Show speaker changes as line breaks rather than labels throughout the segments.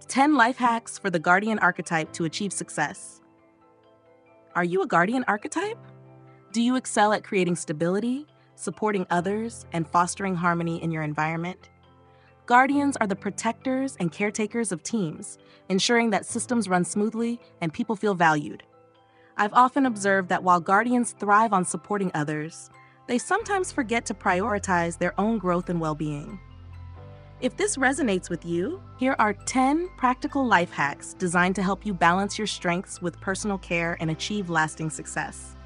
10 life hacks for the Guardian Archetype to achieve success. Are you a Guardian Archetype? Do you excel at creating stability, supporting others, and fostering harmony in your environment? Guardians are the protectors and caretakers of teams, ensuring that systems run smoothly and people feel valued. I've often observed that while Guardians thrive on supporting others, they sometimes forget to prioritize their own growth and well-being. If this resonates with you, here are 10 practical life hacks designed to help you balance your strengths with personal care and achieve lasting success.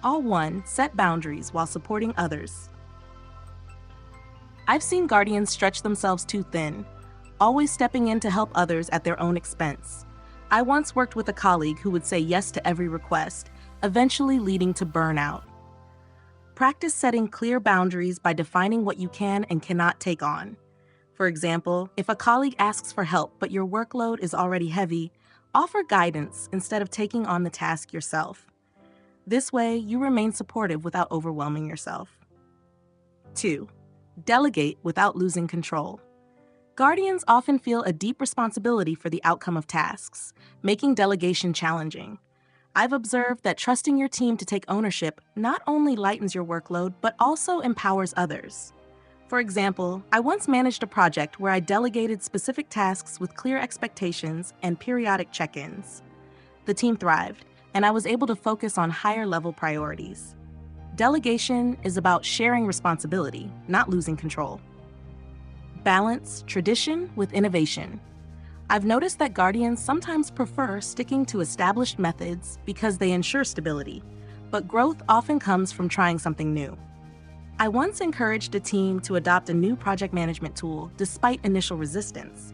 All 1, set boundaries while supporting others. I've seen Guardians stretch themselves too thin, always stepping in to help others at their own expense. I once worked with a colleague who would say yes to every request, eventually leading to burnout. Practice setting clear boundaries by defining what you can and cannot take on. For example, if a colleague asks for help but your workload is already heavy, offer guidance instead of taking on the task yourself. This way, you remain supportive without overwhelming yourself. 2. Delegate without losing control. Guardians often feel a deep responsibility for the outcome of tasks, making delegation challenging. I've observed that trusting your team to take ownership not only lightens your workload, but also empowers others. For example, I once managed a project where I delegated specific tasks with clear expectations and periodic check-ins. The team thrived, and I was able to focus on higher-level priorities. Delegation is about sharing responsibility, not losing control. Balance tradition with innovation. I've noticed that Guardians sometimes prefer sticking to established methods because they ensure stability, but growth often comes from trying something new. I once encouraged a team to adopt a new project management tool despite initial resistance.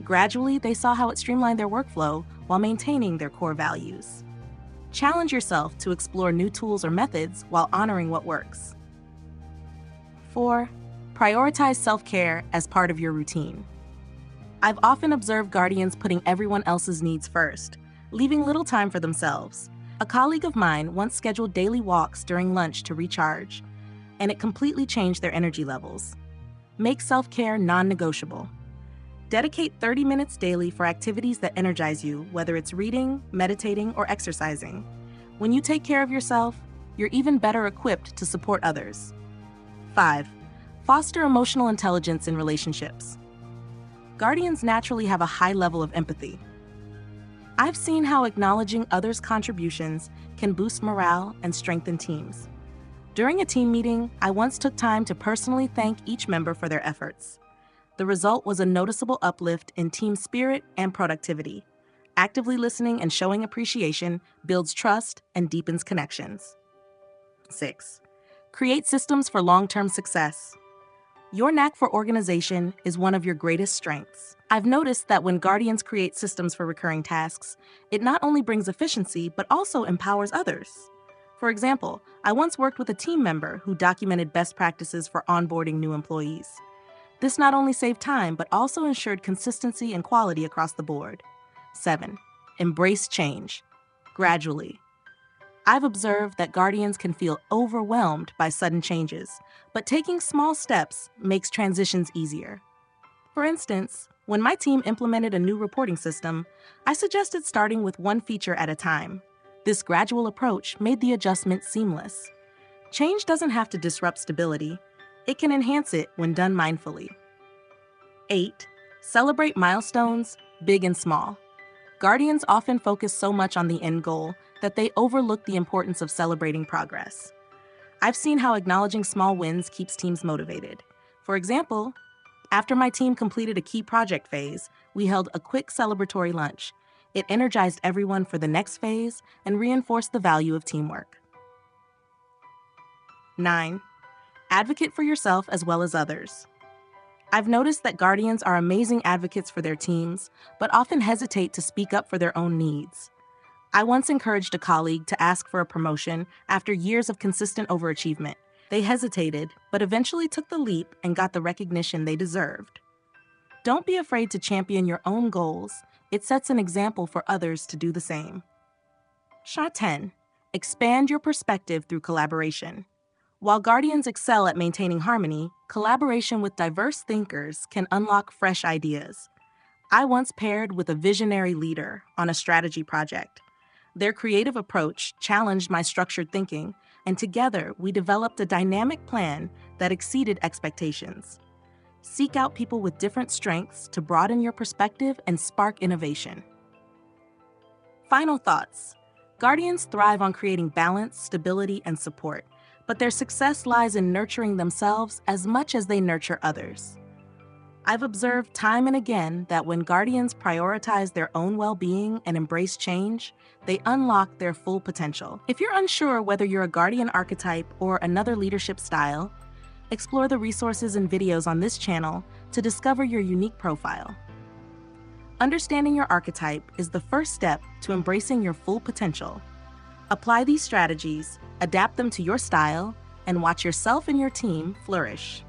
Gradually, they saw how it streamlined their workflow while maintaining their core values. Challenge yourself to explore new tools or methods while honoring what works. 4. Prioritize self-care as part of your routine. I've often observed Guardians putting everyone else's needs first, leaving little time for themselves. A colleague of mine once scheduled daily walks during lunch to recharge, and it completely changed their energy levels. Make self-care non-negotiable. Dedicate 30 minutes daily for activities that energize you, whether it's reading, meditating, or exercising. When you take care of yourself, you're even better equipped to support others. 5. Foster emotional intelligence in relationships. Guardians naturally have a high level of empathy. I've seen how acknowledging others' contributions can boost morale and strengthen teams. During a team meeting, I once took time to personally thank each member for their efforts. The result was a noticeable uplift in team spirit and productivity. Actively listening and showing appreciation builds trust and deepens connections. 6. Create systems for long-term success. Your knack for organization is one of your greatest strengths. I've noticed that when Guardians create systems for recurring tasks, it not only brings efficiency, but also empowers others. For example, I once worked with a team member who documented best practices for onboarding new employees. This not only saved time, but also ensured consistency and quality across the board. 7. Embrace change. Gradually. I've observed that Guardians can feel overwhelmed by sudden changes, but taking small steps makes transitions easier. For instance, when my team implemented a new reporting system, I suggested starting with one feature at a time. This gradual approach made the adjustment seamless. Change doesn't have to disrupt stability. It can enhance it when done mindfully. 8. Celebrate milestones, big and small. Guardians often focus so much on the end goal that they overlook the importance of celebrating progress. I've seen how acknowledging small wins keeps teams motivated. For example, after my team completed a key project phase, we held a quick celebratory lunch. It energized everyone for the next phase and reinforced the value of teamwork. 9. Advocate for yourself as well as others. I've noticed that Guardians are amazing advocates for their teams, but often hesitate to speak up for their own needs. I once encouraged a colleague to ask for a promotion after years of consistent overachievement. They hesitated, but eventually took the leap and got the recognition they deserved. Don't be afraid to champion your own goals. It sets an example for others to do the same. Shot 10. Expand your perspective through collaboration. While Guardians excel at maintaining harmony, collaboration with diverse thinkers can unlock fresh ideas. I once paired with a visionary leader on a strategy project. Their creative approach challenged my structured thinking, and together we developed a dynamic plan that exceeded expectations. Seek out people with different strengths to broaden your perspective and spark innovation. Final thoughts. Guardians thrive on creating balance, stability, and support, but their success lies in nurturing themselves as much as they nurture others. I've observed time and again that when Guardians prioritize their own well-being and embrace change, they unlock their full potential. If you're unsure whether you're a Guardian archetype or another leadership style, explore the resources and videos on this channel to discover your unique profile. Understanding your archetype is the first step to embracing your full potential. Apply these strategies, adapt them to your style, and watch yourself and your team flourish.